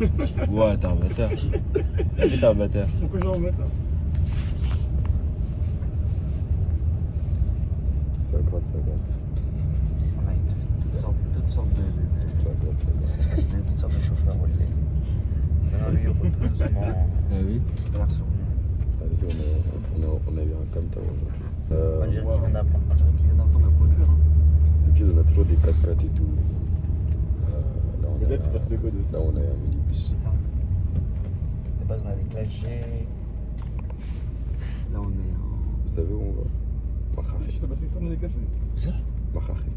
Ouais, t'es un bâtard. T'es un bâtard. Pourquoi j'ai un bâtard? 50-50. On a toutes sortes de. 50-50. Toutes sortes de chauffeurs relais. Maintenant, lui, on roule doucement. Ah oui. Vers sur Vas-y, on a eu un Cantar aujourd'hui. On dirait qu'il vient d'apprendre à conduire. Et puis on a toujours des 4x4 et tout. Là, Mais là, tu passes le code aussi. Là, on a un minibus. Putain. De base, on a des classes G. Là, on est en. Vous savez où on va? Je Machaché. sais pas si ça m'en est cassé. Où ça? Machaché.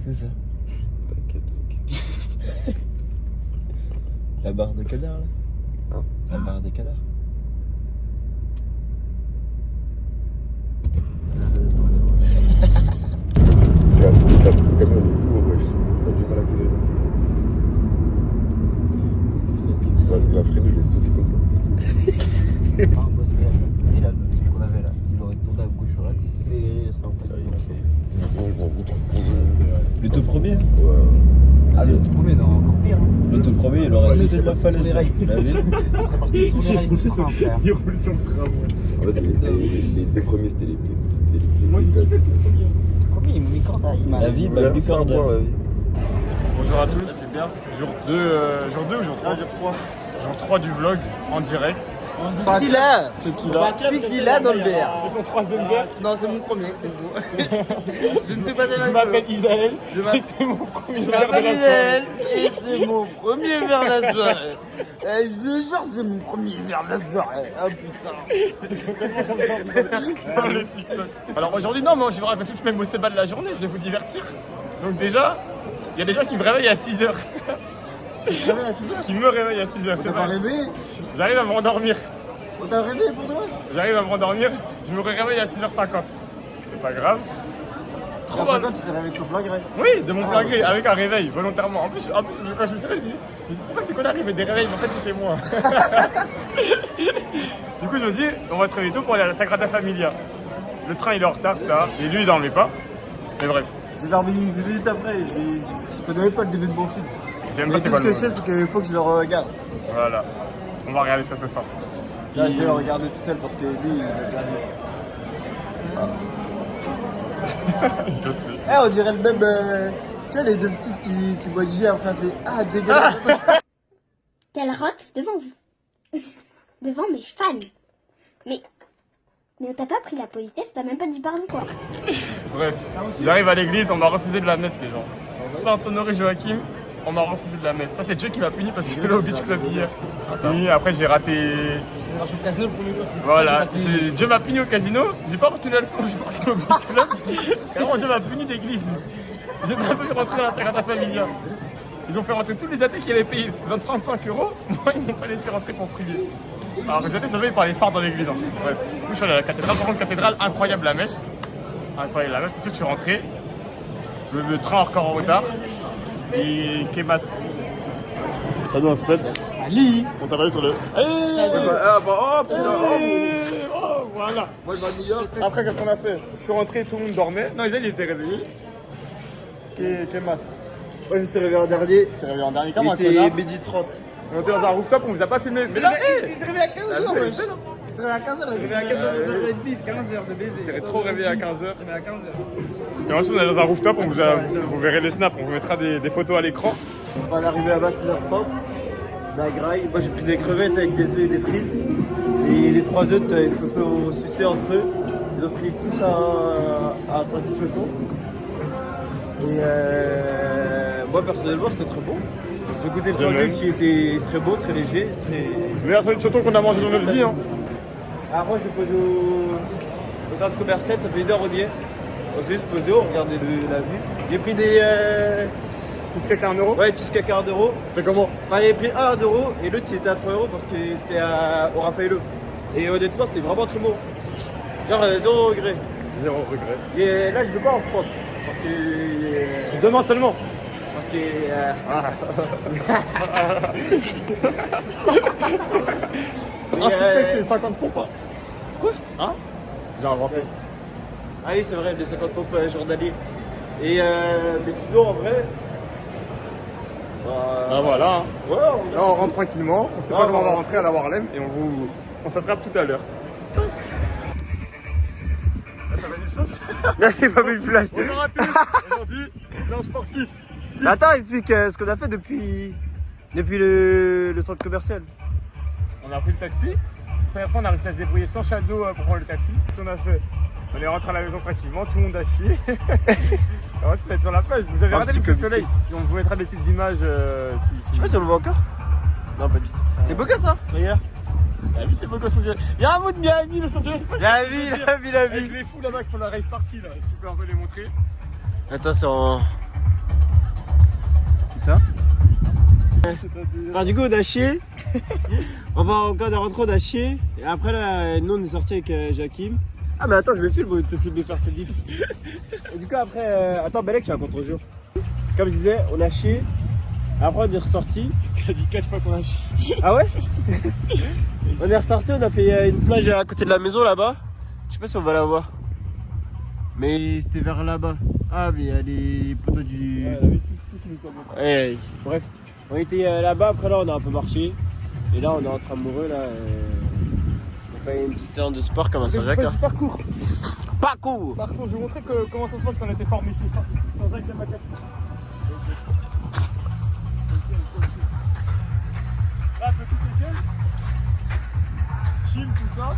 C'est ça. T'inquiète, mec. La barre de canard, là? Hein? La barre des canards. Le camion est lourd, wesh. On a du mal à accélérer. Il va freiner, je vais sauter comme ça. Ah, parce que là, et là, le truc qu'on avait là, il aurait tourné à gauche, il aurait accéléré, il serait en place. Le tout premier? Ouais. Ah, le tout premier, non, encore pire. Hein. Le tout premier, il aurait sauté de la falaise. Sur les rails. Il serait parti sur les rails du train, frère. Il roule sur le tram, ouais. En fait, les deux premiers, c'était les plus. Moi, il fait le premier. Le premier, il m'a mis corda. La vie, bah, bicorda. Bonjour à tous, c'est bien. Jour 2 ou jour 3? Jour 3. Jour 3 du vlog en direct. Tequila. Tequila dans le verre. C'est son troisième verre. Non, c'est mon premier, c'est faux. Je ne suis pas Je m'appelle Isaël. Et c'est mon premier verre de la soirée. et c'est mon premier verre de la soirée. Je le jure, c'est mon premier verre de la soirée. Oh putain. Dans les TikTok. Alors aujourd'hui, non, moi je vais vous raconter tous mes mots de la journée, je vais vous divertir. Donc déjà, il y a des gens qui me réveillent à 6h. Tu te réveilles à 6h? Qui me réveillent à 6h, On c'est t'a pas vrai. réveillé? J'arrive à me rendormir. On t'a réveillé pour toi? J'arrive à me rendormir, je me réveille à 6h50. C'est pas grave. Trop Trop bon. tu t'es réveillé de ton plein gré. Oui, de mon plein gré, avec un réveil, volontairement. En plus, quand je me suis réveillé, je me dis pourquoi c'est qu'on arrive et des réveils, mais en fait c'était moi. Du coup, je me dis, on va se réveiller tôt pour aller à la Sagrada Familia. Le train il est en retard, ça, et lui il en met pas. Mais bref, J'ai dormi 10 minutes après, je connais même pas le début de mon film. j'aime Mais pas c'est tout quoi ce le que je sais, c'est qu'il faut que je le regarde. Voilà, on va regarder ça ce soir. Là, je vais le regarder tout seul parce que lui, il a déjà vu. Je sais. Eh, on dirait le même. Tu vois, les deux petites qui boivent du jus après, elle fait ah, dégueulasse. Qu'elle rote devant vous. Devant mes fans. Mais t'as pas pris la politesse, t'as même pas dit pardon quoi. Bref, j'arrive à l'église, on m'a refusé de la messe les gens. Saint-Honoré Joachim, on m'a refusé de la messe. Ça c'est Dieu qui m'a puni parce que j'étais là au beach club hier. Et après j'ai raté. Je suis au casino le premier jour, c'est Voilà, Dieu m'a puni au casino, j'ai pas retenu la leçon, je suis parti au beach club. Carrément Dieu m'a puni d'église. J'ai pas pu rentrer dans la Sagrada Familia. Ils ont fait rentrer tous les athées qui avaient payé 35 €. Moi ils m'ont pas laissé rentrer pour prier. Alors les athées se levaient par les phares dans l'église. Hein. Bref, du coup je suis allé à la cathédrale, par contre cathédrale, incroyable la messe. Incroyable la messe, tout de suite je suis rentré. Le train encore en retard. Et Kemas. Ah non, c'est pète. Ali. On t'a parlé sur le. Oh putain, Oh, voilà. moi je vais à New York. Après, qu'est-ce qu'on a fait? Je suis rentré, tout le monde dormait. Non, il était réveillé. Kemas. Moi je me suis réveillé en dernier. Il s'est réveillé en dernier Il comme un était connard. midi 30. On était dans un rooftop, on vous a pas filmé. Mais là, Il s'est réveillé à 15h, wesh. Il s'est réveillé à 15h, il s'est réveillé à 14h30, 15h de baiser. il s'est trop réveillé à 15h. Il s'est réveillé à 15h. Et ensuite, on est dans un rooftop, vous verrez les snaps, on vous mettra des photos à l'écran. On est arrivé là-bas à 6h30. D'agraille. Moi j'ai pris des crevettes avec des œufs et des frites. Et les trois autres, ils se sont sucés entre eux. Ils ont pris tous un sandwich choco. Et moi personnellement c'était très bon. J'ai goûté le De même. sandwich, il était très beau, très léger. Très... Meilleur sandwich choton qu'on a mangé dans notre vie. Hein. Alors moi je suis posé au centre commercial, ça fait 1 heure on y est. On s'est juste posé, on regardait la vue. J'ai pris des... Cheesecake à 1 €. Ouais, cheesecake à 1 €. C'était comment? Enfin, j'avais pris 1 € et l'autre il était à 3 € parce que c'était au Raffaello. Et honnêtement c'était vraiment très bon. Genre 0 regret. 0 regret. Et là je ne peux pas en reprendre. Parce que... Demain seulement. Parce que... Un cheesecake, c'est 50 pompes. Hein. Quoi? Hein? J'ai inventé. Ah oui c'est vrai, les 50 pompes journaliers. Et mais sinon en vrai... Ah voilà. Hein. Ouais, Là on rentre tranquillement, on sait pas comment on va rentrer à la Warlem et on s'attrape tout à l'heure. J'ai pas vu le flash. Bonjour à tous, aujourd'hui c'est un sportif. Attends, explique ce qu'on a fait depuis le centre commercial. On a pris le taxi, première fois on a réussi à se débrouiller sans shadow pour prendre le taxi. Qu'est-ce qu'on a fait? On est rentré à la maison tranquillement, tout le monde a chié. On va se mettre sur la plage, vous avez regardé le coup de soleil. Si on vous mettra des petites images Je sais pas si on le voit encore. Non, pas du tout. C'est beau que ça, regarde. La vie c'est beau Los Angeles. Il y a un mot de Miami, Los Angeles. La vie. Avec les fous là-bas qui font la rave party là, si tu peux un peu les montrer. Attends, c'est en... Alors du coup on a chié. On va encore rentrer, on a chié. Et après là, nous on est sorti avec Jakim. Ah mais attends, je me filme au te filmer faire tes dips. Et du coup après, attends Belek, j'ai un contre-jour. Comme je disais, on a chié. Après on est ressorti. Il a dit 4 fois qu'on a chié. Ah ouais. On est ressorti, on a fait une plage à côté de la maison là-bas. Je sais pas si on va la voir. Mais c'était vers là-bas. Ah mais il y a les poteaux du... Ouais, la vie, tout qui nous semble. Ouais, bref, on était là-bas, après là on a un peu marché. Et là on est entre amoureux là. On fait une petite séance de sport comme un Saint-Jacques. Parcours. Parcours. Par contre, je vais vous montrer comment ça se passe quand on était formé chez Saint-Jacques de Macassi. Là, petite échelle. Chill, tout ça.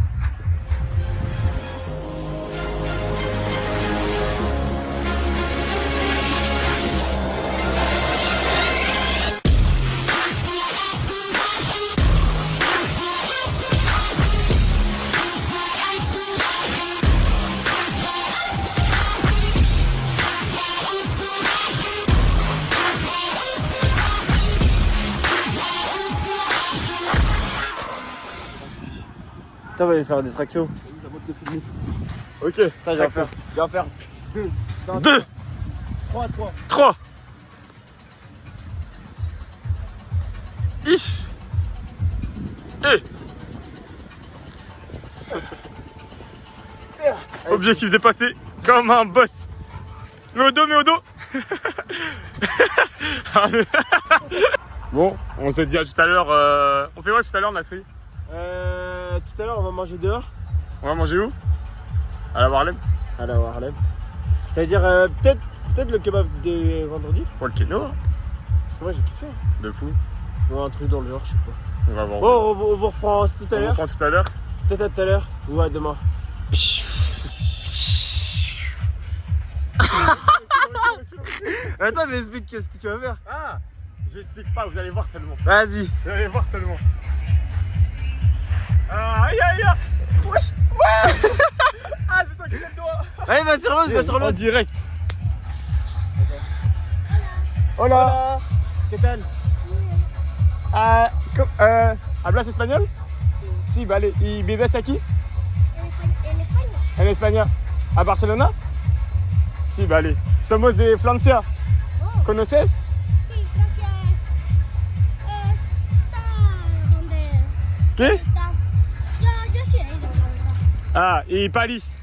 Attends, on va aller faire des tractions. Ok, Attends, je vais en faire 2. 2, 3. Ich. Objectif dépassé, comme un boss. Mets au dos. Bon, on se dit à tout à l'heure. On fait quoi tout à l'heure, Nasri? Tout à l'heure on va manger dehors. On va manger où? À la Warlem. À la Warlem. Ça veut dire peut-être le kebab de vendredi. Pour le keno, hein. Parce que moi j'ai kiffé. De fou. Ou un truc dans le genre, je sais pas. On va voir. Bon, on vous reprend tout à On l'heure. reprend tout à l'heure. Peut-être à tout à l'heure ou à demain. Attends, mais explique qu'est-ce que tu vas faire. Ah, j'explique pas, vous allez voir seulement. Vas-y. Vous allez voir seulement. Aïe. Wesh. Ouais. Ah, je me sens qu'il est le doigt. Allez, va sur l'autre, En direct. Hola. ¿Qué tal? ¿Hablas español? Sí, vale. ¿Y vives aquí? En España. En España. ¿A Barcelona? Sí, vale. Somos de Francia. Oh. ¿Conoces? Sí, gracias. Está donde ¿Qué? está. Yo sí he ido, la verdad. Ah, ¿y París?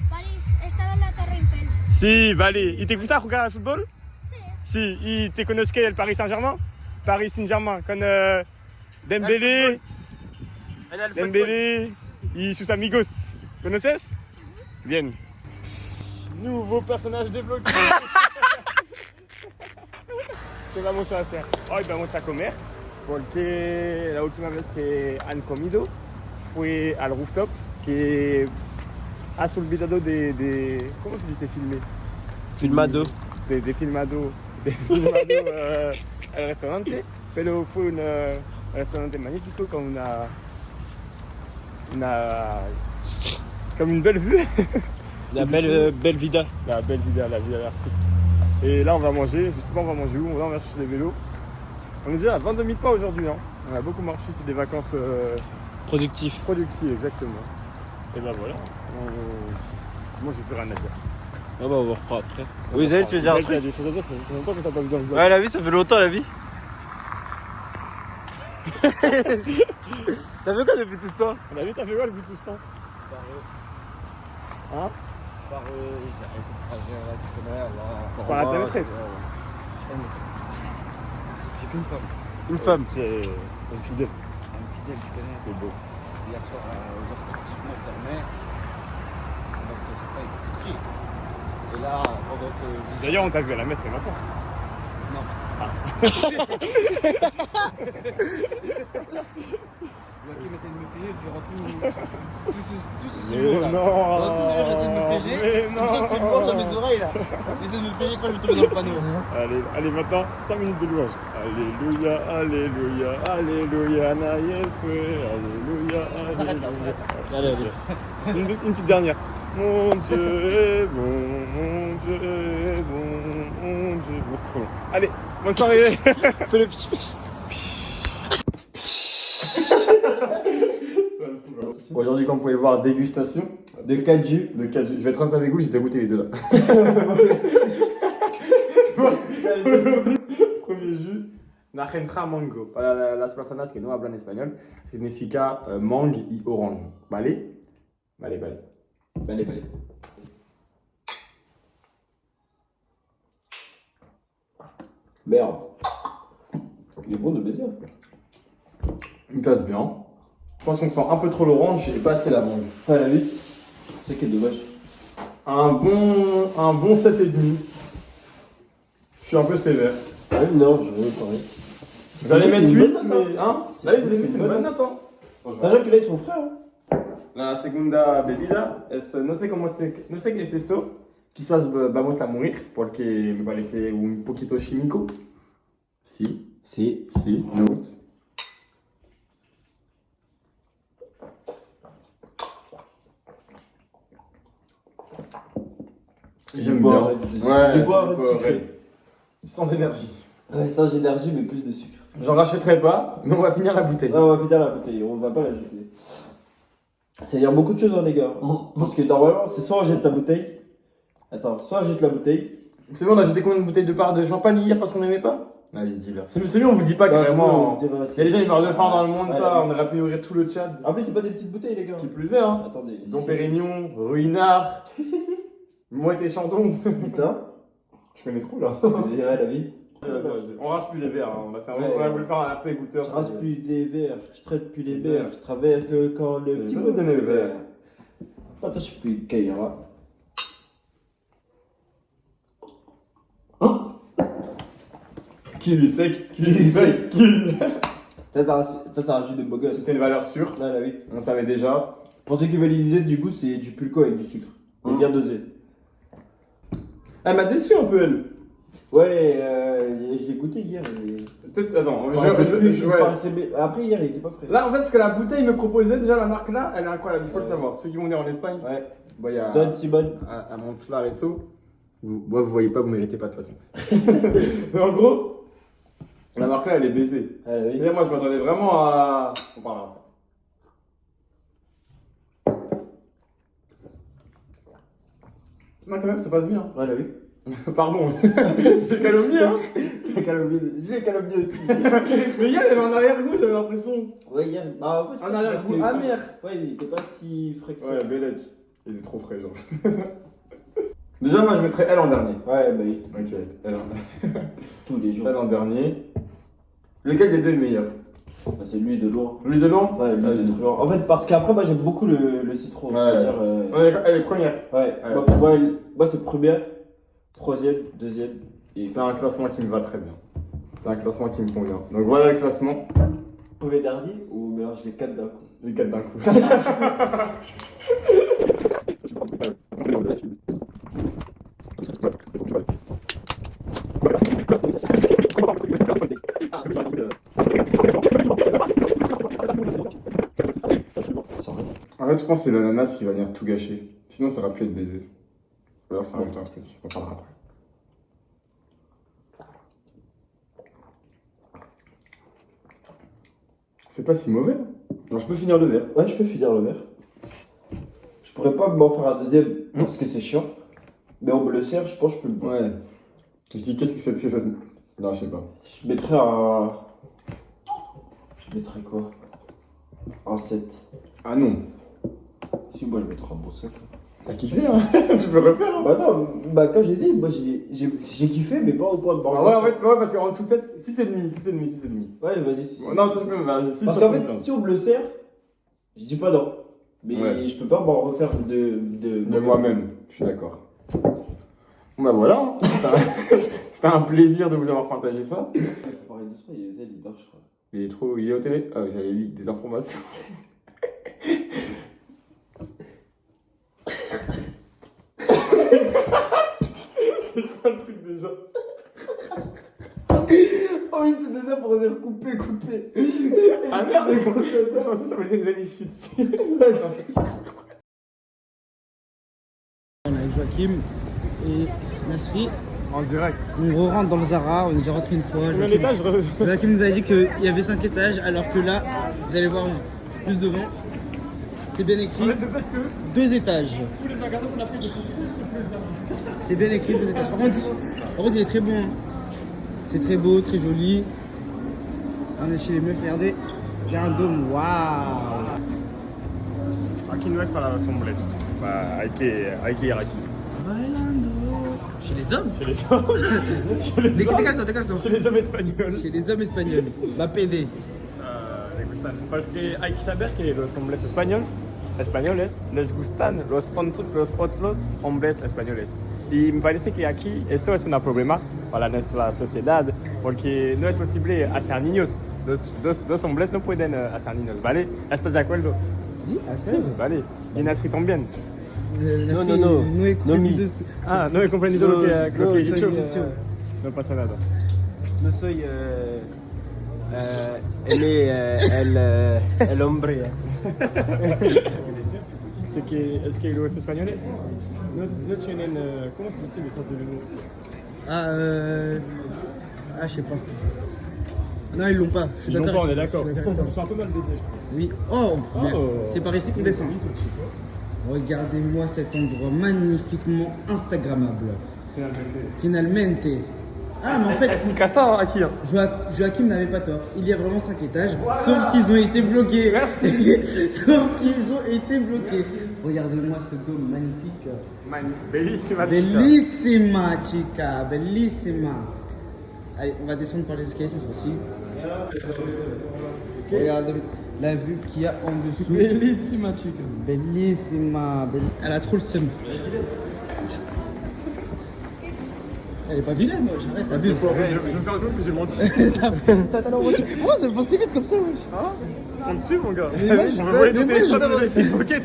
París, está en la Torre Eiffel. Sí, vale. ¿Y te gusta jugar al fútbol? Sí. Sí. ¿Y te conoces el Paris Saint-Germain? Paris Saint-Germain, con Dembélé, Dembélé y sus amigos. ¿Conoces? Bien. Nouveau personnage débloqué. ¿Qué vamos a hacer? Hoy vamos a comer porque la última vez que han comido fue al rooftop que has olvidado de ¿cómo se dice filmer? Filmado. De filmado al restaurante, pero fue un restaurante magnifique con comme une belle vue. La belle vida. La belle vida, la vie à l'artiste. Et là on va manger, je sais pas on va manger où, on va chercher des vélos. On est déjà à 22 000 pas aujourd'hui, hein. On a beaucoup marché, c'est des vacances Productif. productives exactement. Et ben voilà, moi j'ai plus rien à dire. Ah bah on vous reprend après. Oui, Zé, tu veux dire un Zé, t'as truc? des choses à dire, ça fait longtemps que t'as pas vu dans le vlog. Ouais, la vie, ça fait longtemps la vie. T'as fait quoi depuis tout ce temps? On a vu, t'as fait quoi le but tout ce temps? Hein? J'ai Par la maîtresse. qu'une femme. Une femme. C'est un fidèle. Un fidèle, tu connais. C'est beau. Hier soir, aux heures tardivement, je dormais. Donc, c'est pas été pris. Et là, pendant que je D'ailleurs, on t'a vu à la messe, c'est maintenant. Non. Joachim essaie de me piéger durant tout ce séjour là. non. Pendant tout ce séjour, j'essaie de me piéger. Mais Comme ça, c'est une gorge à mes oreilles là. J'essaie de me piéger quand je vais tomber dans le panneau. Allez, maintenant, 5 minutes de louange. Alléluia, alléluia, alléluia, na Yeswe, alléluia, On s'arrête là, on alléluia. s'arrête là. Une petite dernière. Mon Dieu est bon, mon Dieu est bon, mon Dieu. Bon, c'est trop long. Allez, bonne soirée. Fais le petit. Aujourd'hui, comme vous pouvez le voir, dégustation De 4 jus. de 4 jus. Je vais être honnête avec vous, j'ai déjà goûté les deux là. Premier jus, Najentra mango. Para las personas que no hablan español, significa mangue y orange. ¿Vale? Vale. Allez. Merde. Il est bon de baiser. Il passe bien. Je pense qu'on sent un peu trop l'orange et pas assez la mangue. Ah la vie. C'est ça qui est dommage. Un bon 7,5. Je suis un peu sévère. Ouais, non, je veux parler. J'allais mettre C'est une 8, bonne note, mais hein. hein C'est- là, les c'est ennemis, une c'est une bonne bonne note. note, hein. Sachant que là, ils sont frères. Hein. La segunda bebida es, no sé qué es esto. Quizás vamos a morir porque me parece un poquito químico. Sí, Si. no. J'aime bois, bien. ouais, du bois c'est avec pas sucré. vrai. Sans énergie. Ouais, sans énergie, mais plus de sucre. J'en rachèterai pas, mais on va finir la bouteille. Ah, on va finir la bouteille, on va pas la jeter. C'est-à-dire beaucoup de choses, hein, les gars. Parce que normalement, c'est soit on jette la bouteille. Attends, soit on jette la bouteille. C'est bon, on a jeté combien de bouteilles de part de champagne hier parce qu'on n'aimait pas? Vas-y, dis-leur. C'est mieux, on vous dit pas Bah, carrément. c'est bon, Il y a des gens qui parlent de faire dans le monde, Ouais, ça. ouais. On aurait pu ouvrir tout le chat. En plus, c'est pas des petites bouteilles, les gars. Qui plus est, hein. Attendez. Dom Pérignon, Ruinard, Mouette et Chandon. Putain. Je connais trop là. Ouais, la vie. On rase plus les verres, hein. Ouais. On a voulu faire un RP goûteur. Je rase plus des verres, je traite plus les verres, je travaille que quand le petit Je bout vais donner le verre. Attends, je sais plus Kaira. Kiwi sec, Kiwi sec. kiwi. Ça, c'est un jus de beau gosse. C'était une valeur sûre, Là, la vie. on savait déjà. Pour ceux qui veulent l'idée du goût, c'est du pulco avec du sucre. Et bien dosé. Elle m'a déçu un peu, elle. Ouais, je l'ai goûté hier. Peut-être, attends, Ouais. Après, hier, il était pas frais. Là, en fait, ce que la bouteille me proposait, déjà la marque là, elle est incroyable, il faut le savoir. Ceux qui vont venir en Espagne, Ouais. bon, il y a Don Simon. à Montslaresso. Vous voyez pas, vous méritez pas de toute façon. Mais en gros, la marque là, elle est baisée. Ah, oui. Et moi, je m'attendais vraiment à. On parlera après. Non, quand même, ça passe bien. Ouais, la vie. Pardon, j'ai calomnié, hein. J'ai calomnié aussi. Mais hier, il y avait un arrière-goût, j'avais l'impression. Ouais, hier. Bah, en fait, je Un pense arrière-goût que- amer. Ouais, il était pas si frais que ça. Ouais, Bellec. Il est trop frais, genre. Déjà, moi, je mettrais elle en dernier. Ouais, bah, oui. Ok, elle en, Tous les jours. elle en dernier. Lequel des deux est le meilleur? Bah, c'est lui de loin. Lui de long? Ouais, lui Vas-y. de loin. En fait, parce qu'après, moi, j'aime beaucoup le citron. Ouais. C'est-à-dire, Ouais, elle est première. ouais. Ouais. Moi, moi, c'est première, troisième, deuxième. Et C'est un classement qui me va très bien. C'est un classement qui me convient. Donc voilà le classement. premier dernier ou mélange les quatre d'un coup. Les 4 d'un coup. En fait, je pense que c'est l'ananas qui va venir tout gâcher. Sinon, ça aurait pu être baisé. Ou alors, ça rajoute un truc. On parlera après. C'est pas si mauvais. Alors, je peux finir le verre. Ouais, je peux finir le verre. Je pourrais pas m'en faire un deuxième parce que c'est chiant. Mais on me le sert, je pense que je peux le boire. Ouais. Je dis, qu'est-ce que c'est que ça? Non, je sais pas. Je mettrais un. Je mettrais quoi? Un 7. Ah non. Si, moi je mettrais un bon 7. T'as kiffé, hein? Tu peux refaire, hein? Bah non, bah comme j'ai dit, moi j'ai kiffé, mais pas au point de Bah ouais, en fait, ouais, parce qu'en dessous de 7, 6,5. Ouais, vas-y. Si. Non, tu peux, vas-y, 6 Parce qu'en fait, si on me le sert, je dis pas non. Mais Ouais. je peux pas m'en refaire De moi-même, je suis d'accord. Bon, bah voilà, hein. C'était un plaisir de vous avoir partagé ça. Il faut parler doucement, il est dort, je crois. Il est au télé. Ah, j'avais lu des informations. Je vois le truc déjà. Oh, il fait ça pour dire couper. Ah merde, je pensais que ça voulait dire que j'allais chier dessus. On est avec Joachim et Nasri. En direct. On rentre dans le Zara, on est déjà rentré une fois. Combien d'étages Joachim nous avait dit qu'il y avait 5 étages, alors que là, vous allez voir juste devant, c'est bien écrit 2 étages. Tous les magasins qu'on a fait de C'est bien écrit 2 étages. Par contre, il est très bon. Hein. C'est très beau, très joli. On est chez les meufs, regardez. Il y a un dôme, waouh. Aquí no es para los hombres. Bah, hay que ir aquí. Bailando. Chez les hommes Chez les hommes. Décale-toi. Chez les hommes espagnols. Chez les hommes espagnols. Va PD. Les gustan. Porque hay que saber que los hombres españoles les gustan los otros hombres españoles. Y me parece que aquí esto es un problema para nuestra sociedad porque no es posible hacer niños. Dos hombres no pueden hacer niños, ¿vale? ¿Estás de acuerdo? Dis, Sí, vale. Y Nasri también. No. No he No, mi. comprendido. Ah, no he comprendido lo que No, he dicho. soy, No pasa nada. no soy el hombre. Es que los españoles no tienen, ¿cómo se dice eso de l'humour? Je sais pas. Non, ils l'ont pas. Je suis Ils l'ont d'accord. pas, on est d'accord. Je suis d'accord. Ils sont un peu mal baisés. Oui. Oh, bien. Oh. C'est par ici qu'on descend. Regardez-moi cet endroit magnifiquement Instagrammable. Finalmente. Ah, mais en fait, Es mi casa aquí. Hein. Joachim n'avait pas tort. Il y a vraiment 5 étages, sauf qu'ils ont été bloqués. Merci. Sauf qu'ils ont été bloqués. Regardez-moi ce dôme magnifique. Bellissima. Bellissima, chica, bellissima. Allez, on va descendre par les escaliers cette fois-ci. Regardez la vue qu'il y a en dessous. Bellissima chica. Bellissima. Elle a trop le seum. Elle est pas vilaine, moi, j'arrête, t'as vu. Je me fais un coup que j'ai menti. T'as la voiture. Pourquoi ça passe si vite comme ça, wesh? On te suit, mon gars. Mais moi, On veut voler ton mais moi, téléphone je- avec tes pockets.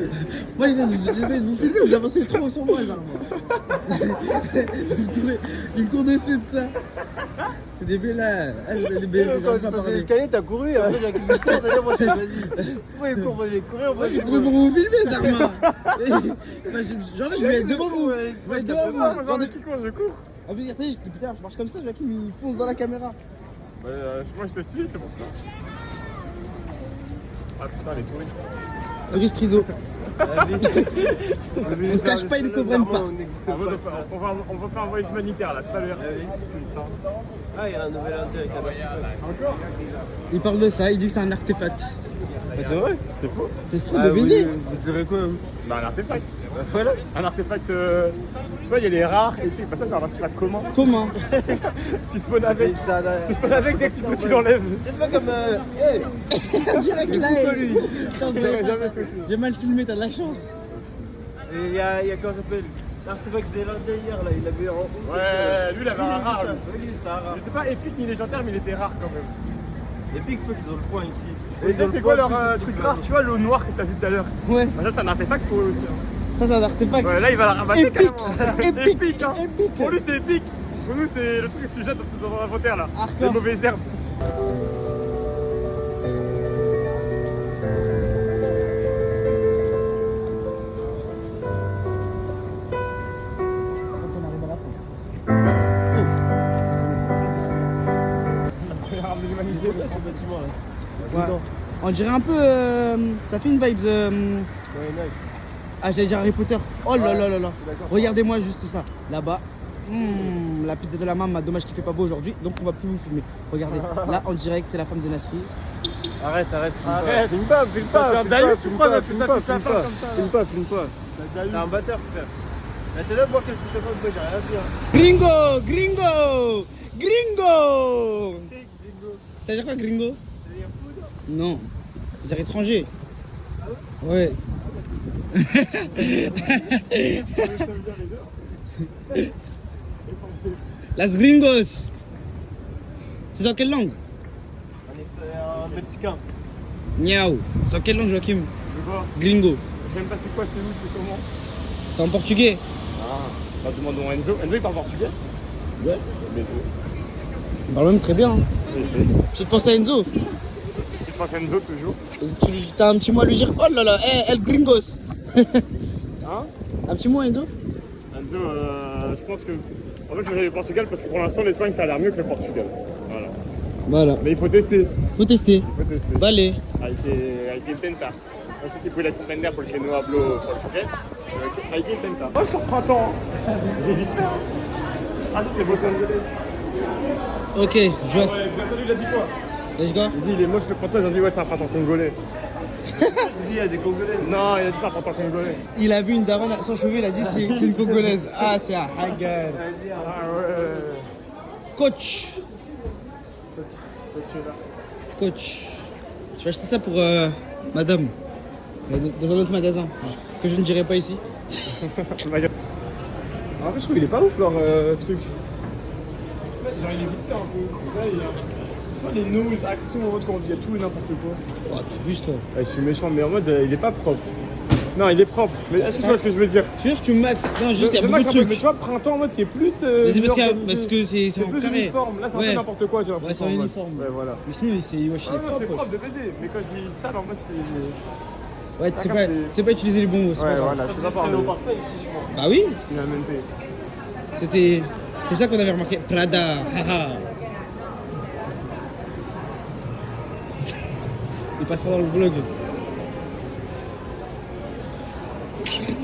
Moi, j'essaie de vous filmer, j'ai avancé trop sur moi, genre. Il me court dessus de ça. C'est des belles. C'est des belles. J'arrive pas à parler. L'escalier, t'as couru, après j'ai accueilli ça veut dire moi j'ai vas-y. Pourquoi il court, moi j'ai couru, moi C'est pour vous filmer, Zarma. Genre, je vais être devant vous. Je vais être devant vous. Moi, Genre, qui court, je cours. en plus, regardez, je dis putain, je marche comme ça, Joachim, il fonce dans la caméra. Moi, je te suis, c'est pour ça. Ah putain, les touristes. Auguste Trizo. On se cache pas, ils ne comprennent pas. On va faire un voyage humanitaire là, ça a l'air. Putain. Ah, il y a un nouvel indien avec un artefact. Il parle de ça, il dit que c'est un artefact. C'est vrai, c'est faux. C'est fou de baiser. Vous direz quoi vous? Bah, un artefact. Voilà. Un artefact. Tu vois, il y a les rares et puis, bah, ça, c'est un artefact commun. Comment? Tu spawns avec. Tu spawns avec dès que tu l'enlèves. C'est pas comme. Direct là. lui. Putain, Jamais sauté. j'ai mal filmé, t'as de la chance. Et il y a comment ça s'appelle? L'artefact des l'Indien hier là, il avait en. Ouais, lui, il avait un rare. Lui. Oui, c'était un rare. Il était pas épique ni légendaire, mais il était rare quand même. Et puis il faut qu'ils ont le point ici. Et ça, c'est quoi leur truc rare? Tu vois, l'eau noire que t'as vu tout à l'heure? Ouais, Bah, ça, c'est un artefact pour eux aussi. Hein. ça c'est un artefact. Ouais, là, il va la ramasser Épique, carrément. épique, hein. épique. Pour lui, c'est épique. Pour nous, c'est le truc que tu jettes dans l'inventaire là. Hardcore. Les mauvaises herbes. Ouais. On dirait un peu. Ça fait une vibe. Ah, j'allais dire Harry Potter. Oh là là là là. Regardez-moi juste ça. Là-bas. La pizza de la maman, dommage qu'il fait pas beau aujourd'hui, donc on va plus vous filmer. Regardez, là en direct, c'est la femme de Nasri. Arrête. Arrête. Filme pas. D'ailleurs, tu crois, là, putain, tu fais ça comme ça. Filme pas. T'es un batteur, frère. Mais t'es là pour voir qu'est-ce que tu fais, moi j'ai rien dit. Hein. Gringo, gringo, gringo. Ça veut dire quoi, gringo? Ça veut dire food? Non, ça veut dire étranger. Ouais. Las gringos. C'est dans quelle langue? On est un mexicain. Miaou. C'est en quelle langue, Joachim? Je vois. Gringo. Je sais même pas c'est quoi, c'est où, c'est comment. C'est en portugais. Ah, bah demandons à Enzo. Enzo il parle portugais? Ouais. Mais Il parle même très bien. Hein. Je te pense à Enzo. je pense à Enzo toujours. Tu as un petit mot à lui dire? Oh là là, el gringos. Hein? Un petit mot, Enzo? Enzo, je pense que. En fait, je vais aller au Portugal parce que pour l'instant, l'Espagne ça a l'air mieux que le Portugal. Voilà. Voilà. Mais il faut tester. Faut tester. Il faut tester. Vale. Hay que intentar. No sé si puedes comprender porque no hablo portugués. Pero hay que intentar. Moi, je suis au printemps. J'ai vite fait. Hein. Ah, ça, c'est Los Angeles. Ok, je Ouais, j'ai entendu, il a dit quoi? Let's go. Il dit, il est moche le printemps. Ils ont dit, ouais, c'est un printemps congolais. J'ai dit, il y a des Congolais. Non, il a dit, c'est un printemps congolais. Il a vu une daronne sans cheveux, il a dit c'est une congolaise. Ah, c'est un hagar. Ah, ouais. Coach. Coach. Je vais acheter ça pour madame. Dans un autre magasin. Que je ne dirai pas ici. En fait, je trouve qu'il est pas ouf leur truc. Genre, il est vite fait un peu. Là, il y a soit les news, actions, autres, quand il y a tout et n'importe quoi. Oh, t'abuses toi. Ouais, je suis méchant, mais en mode, il est pas propre. Non, il est propre. Mais est-ce que tu vois ce que je veux dire? Tu veux que tu max? Non, juste il y a Je beaucoup de max un peu, trucs. mais tu vois, printemps en mode, c'est plus. Mais c'est parce organisé. que c'est C'est en plus carré. uniforme. Là, c'est un Ouais. peu n'importe quoi, tu vois. Ouais, c'est en uniforme. Ouais, voilà. Mais sinon, wesh, il est Ah, non, c'est propre. propre de baiser. Mais quand je dis sale, en mode, c'est. Ouais, tu sais pas utiliser les bons mots. c'est pas Ouais, grave. voilà, je sais pas C'est parler. au parfait ici, je pense. Bah oui, Finalmente. c'est ça qu'on avait remarqué. Prada, haha. Il passera dans le vlog.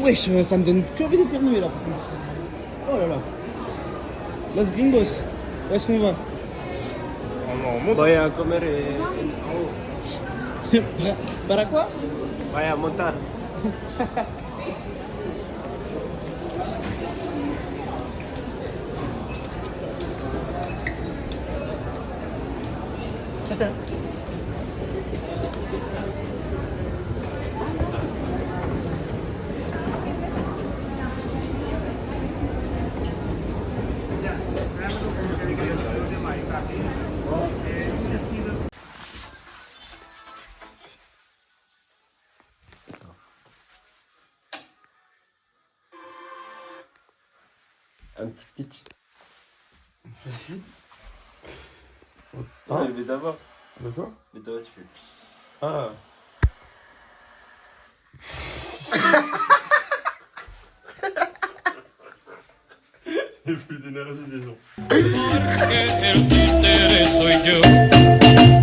Wesh, ça me donne plus envie d'éternuer là. par contre. Oh là là. Los Gringos. Où est-ce qu'on va? On monte. Voy a comer en haut. Para quoi? Voy a montar. Un petit pitch. Ah, mais d'abord. De quoi? Mais d'abord, tu fais. Ah. J'ai plus d'énergie, les gens. Porque el títere soy yo.